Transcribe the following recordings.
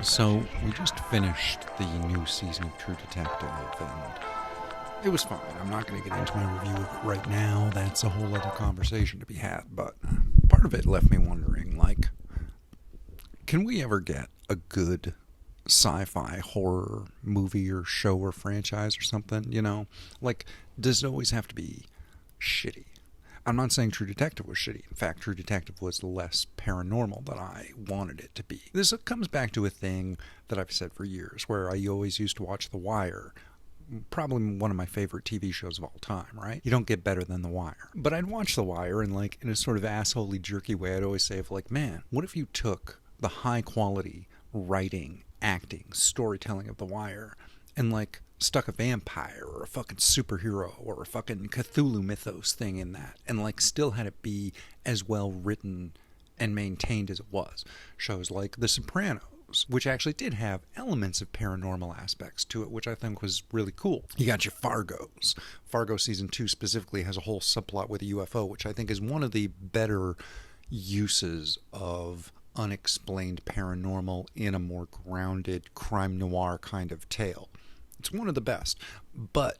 So, we just finished the new season of True Detective, and it was fine. I'm not going to get into my review of it right now. That's a whole other conversation to be had, but part of it left me wondering, like, can we ever get a good sci-fi horror movie or show or franchise or something, you know? Like, does it always have to be shitty? I'm not saying True Detective was shitty. In fact, True Detective was less paranormal than I wanted it to be. This comes back to a thing that I've said for years, where I always used to watch The Wire. Probably one of my favorite TV shows of all time, right? You don't get better than The Wire. But I'd watch The Wire, and like, in a sort of assholey, jerky way, I'd always say, like, man, what if you took the high quality writing, acting, storytelling of The Wire and like stuck a vampire or a fucking superhero or a fucking Cthulhu mythos thing in that, and like still had it be as well written and maintained as it was. Shows like The Sopranos, which actually did have elements of paranormal aspects to it, which I think was really cool. You got your Fargos. Fargo season 2 specifically has a whole subplot with a UFO, which I think is one of the better uses of unexplained paranormal in a more grounded crime noir kind of tale. It's one of the best, but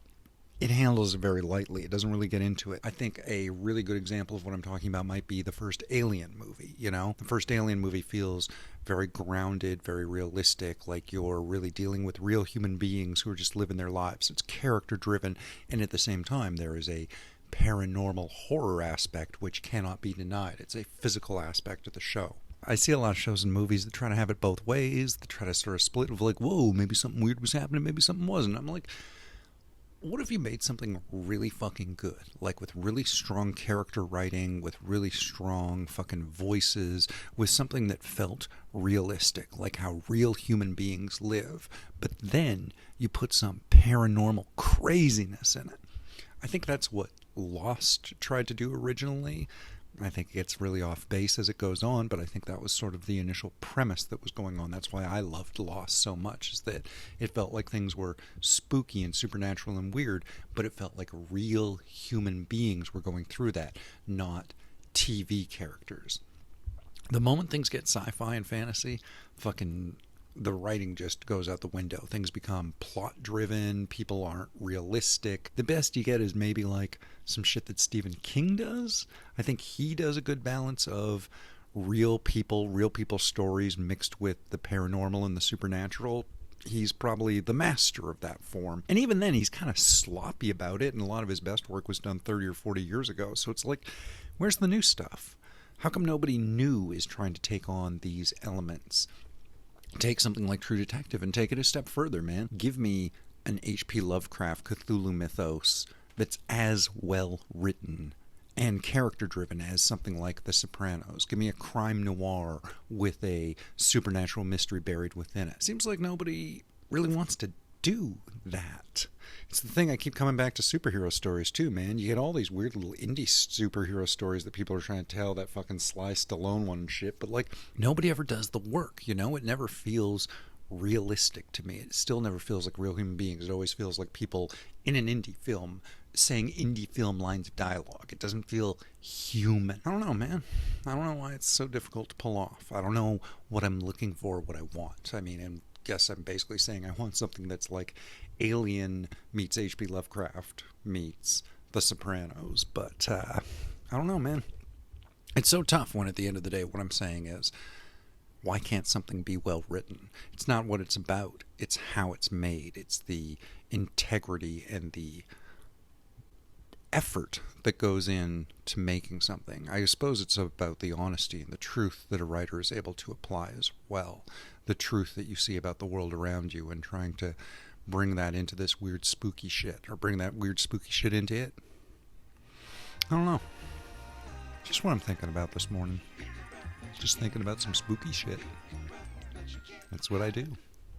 it handles it very lightly. It doesn't really get into it. I think a really good example of what I'm talking about might be the first Alien movie, you know? The first Alien movie feels very grounded, very realistic, like you're really dealing with real human beings who are just living their lives. It's character driven, and at the same time there is a paranormal horror aspect which cannot be denied. It's a physical aspect of the show. I see a lot of shows and movies that try to have it both ways, that try to sort of split of like, whoa, maybe something weird was happening, maybe something wasn't. I'm like, what if you made something really fucking good? Like with really strong character writing, with really strong fucking voices, with something that felt realistic, like how real human beings live. But then you put some paranormal craziness in it. I think that's what Lost tried to do originally. I think it gets really off base as it goes on, but I think that was sort of the initial premise that was going on. That's why I loved Lost so much, is that it felt like things were spooky and supernatural and weird, but it felt like real human beings were going through that, not TV characters. The moment things get sci-fi and fantasy, fucking the writing just goes out the window. Things become plot driven, people aren't realistic. The best you get is maybe like some shit that Stephen King does. I think he does a good balance of real people stories mixed with the paranormal and the supernatural. He's probably the master of that form. And even then, he's kind of sloppy about it, and a lot of his best work was done 30 or 40 years ago. So it's like, where's the new stuff? How come nobody new is trying to take on these elements? Take something like True Detective and take it a step further, man. Give me an H.P. Lovecraft Cthulhu mythos that's as well written and character driven as something like The Sopranos. Give me a crime noir with a supernatural mystery buried within it. Seems like nobody really wants to do that. It's the thing I keep coming back to superhero stories too, man. You get all these weird little indie superhero stories that people are trying to tell, that fucking Sly Stallone one and shit, but like nobody ever does the work, you know? It never feels realistic to me. It still never feels like real human beings. It always feels like people in an indie film saying indie film lines of dialogue. It doesn't feel human. I don't know, man. I don't know why it's so difficult to pull off. I don't know what I'm looking for, what I want. I mean, and guess I'm basically saying I want something that's like Alien meets H.P. Lovecraft meets The Sopranos, but I don't know, man. It's so tough when at the end of the day what I'm saying is, why can't something be well written? It's not what it's about, it's how it's made. It's the integrity and the effort that goes in to making something. I suppose it's about the honesty and the truth that a writer is able to apply as well. The truth that you see about the world around you, and trying to bring that into this weird spooky shit, or bring that weird spooky shit into it. I don't know. Just what I'm thinking about this morning. Just thinking about some spooky shit. That's what I do.